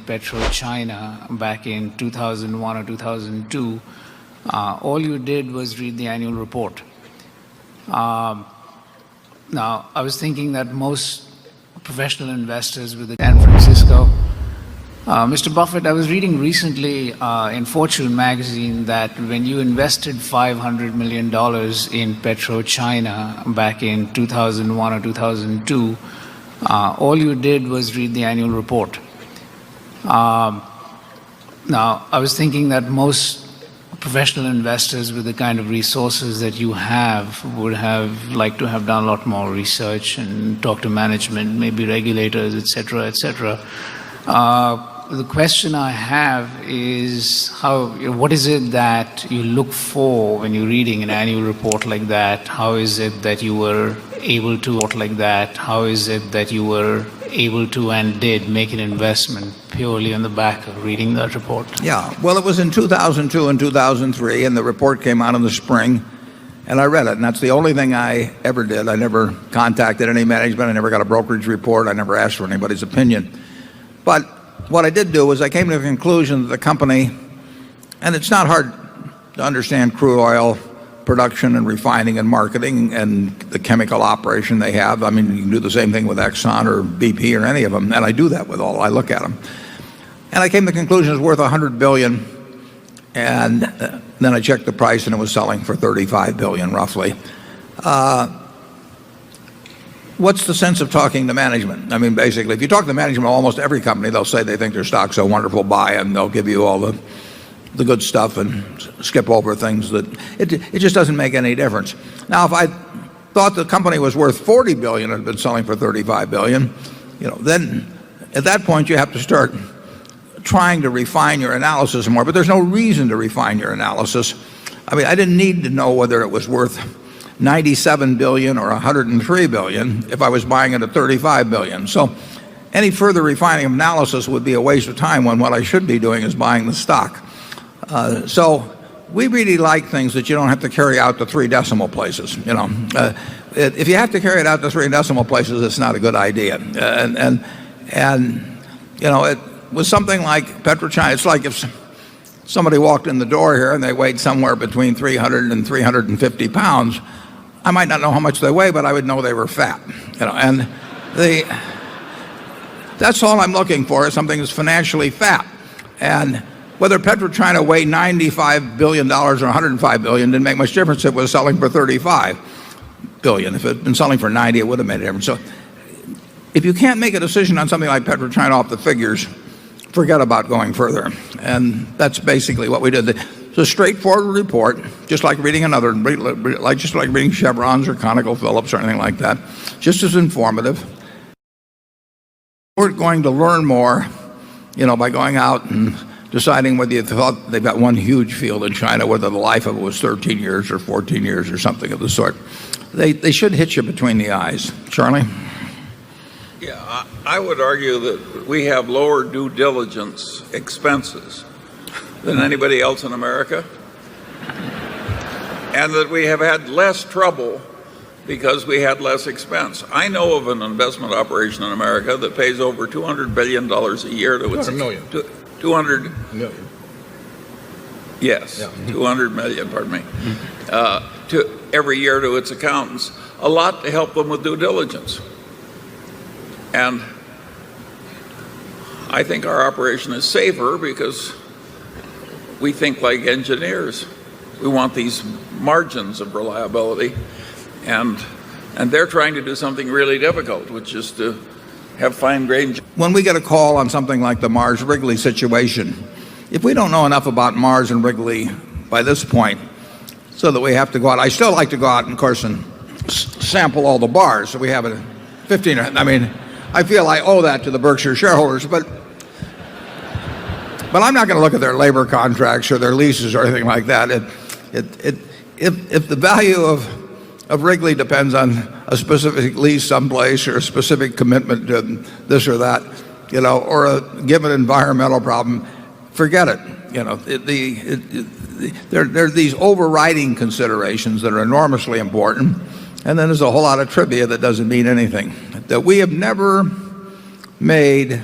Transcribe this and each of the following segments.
PetroChina back in 2001 or 2002, all you did was read the annual report. Now, I was thinking that most professional investors with San Francisco, Mr. Buffett, I was reading recently in Fortune magazine that when you invested $500 million in PetroChina back in 2001 or 2002, all you did was read the annual report. Now, I was thinking that most professional investors with the kind of resources that you have would have liked to have done a lot more research and talk to management, maybe regulators, et cetera, et cetera. The question I have is what is it that you look for when you're reading an annual report like that? How is it that you were able to and did make an investment purely on the back of reading that report? Yeah, well, it was in 2002 and 2003, and the report came out in the spring, and I read it, and that's the only thing I ever did. I never contacted any management. I never got a brokerage report. I never asked for anybody's opinion. But what I did do was I came to the conclusion that the company, and it's not hard to understand crude oil production and refining and marketing and the chemical operation they have. I mean, you can do the same thing with Exxon or BP or any of them, and I do that with all. I look at them. And I came to the conclusion it's worth $100 billion, and then I checked the price and it was selling for $35 billion roughly. What's the sense of talking to management? I mean, basically, if you talk to management of almost every company, they'll say they think their stock's a wonderful buy, and they'll give you all the good stuff and skip over things that it just doesn't make any difference. Now, if I thought the company was worth $40 billion and had been selling for $35 billion, then at that point you have to start trying to refine your analysis more. But there's no reason to refine your analysis. I mean, I didn't need to know whether it was worth $97 billion or $103 billion if I was buying it at $35 billion. So any further refining of analysis would be a waste of time when what I should be doing is buying the stock. So we really like things that you don't have to carry out to 3 decimal places. If you have to carry it out to 3 decimal places, it's not a good idea. It was something like PetroChina. It's like if somebody walked in the door here and they weighed somewhere between 300 and 350 pounds, I might not know how much they weigh, but I would know they were fat. That's all I'm looking for, is something that's financially fat. And whether PetroChina weighed $95 billion or $105 billion didn't make much difference. It was selling for $35 billion. If it had been selling for 90, it would have made a difference. So if you can't make a decision on something like PetroChina off the figures, forget about going further. And that's basically what we did. It's a straightforward report, just like reading just like reading Chevrons or ConocoPhillips or anything like that, just as informative. We're going to learn more, by going out and deciding whether you thought they've got one huge field in China, whether the life of it was 13 years or 14 years or something of the sort. They should hit you between the eyes. Charlie? Yeah, I would argue that we have lower due diligence expenses than anybody else in America, and that we have had less trouble because we had less expense. I know of an investment operation in America that pays over $200 billion a year to its... 200 million. 200 million. Yes, yeah. 200 million, pardon me, to every year to its accountants. A lot to help them with due diligence. And I think our operation is safer because we think like engineers. We want these margins of reliability, and they're trying to do something really difficult, which is to have fine-grained. When we get a call on something like the Mars-Wrigley situation, if we don't know enough about Mars and Wrigley by this point, so that we have to go out, I still like to go out, of course, and sample all the bars. So we have a 15. I mean, I feel I owe that to the Berkshire shareholders, but I'm not going to look at their labor contracts or their leases or anything like that. If the value of Wrigley depends on a specific lease someplace or a specific commitment to this or that, or a given environmental problem, forget it. There are these overriding considerations that are enormously important, and then there's a whole lot of trivia that doesn't mean anything. That we have never made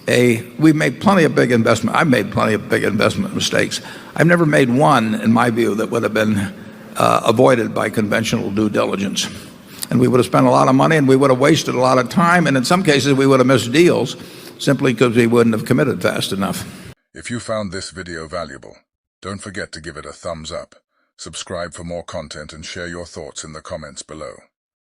we've made plenty of big investment. I've made plenty of big investment mistakes. I've never made one, in my view, that would have been avoided by conventional due diligence. And we would have spent a lot of money, and we would have wasted a lot of time, and in some cases we would have missed deals simply because we wouldn't have committed fast enough. If you found this video valuable, don't forget to give it a thumbs up, subscribe for more content, and share your thoughts in the comments below.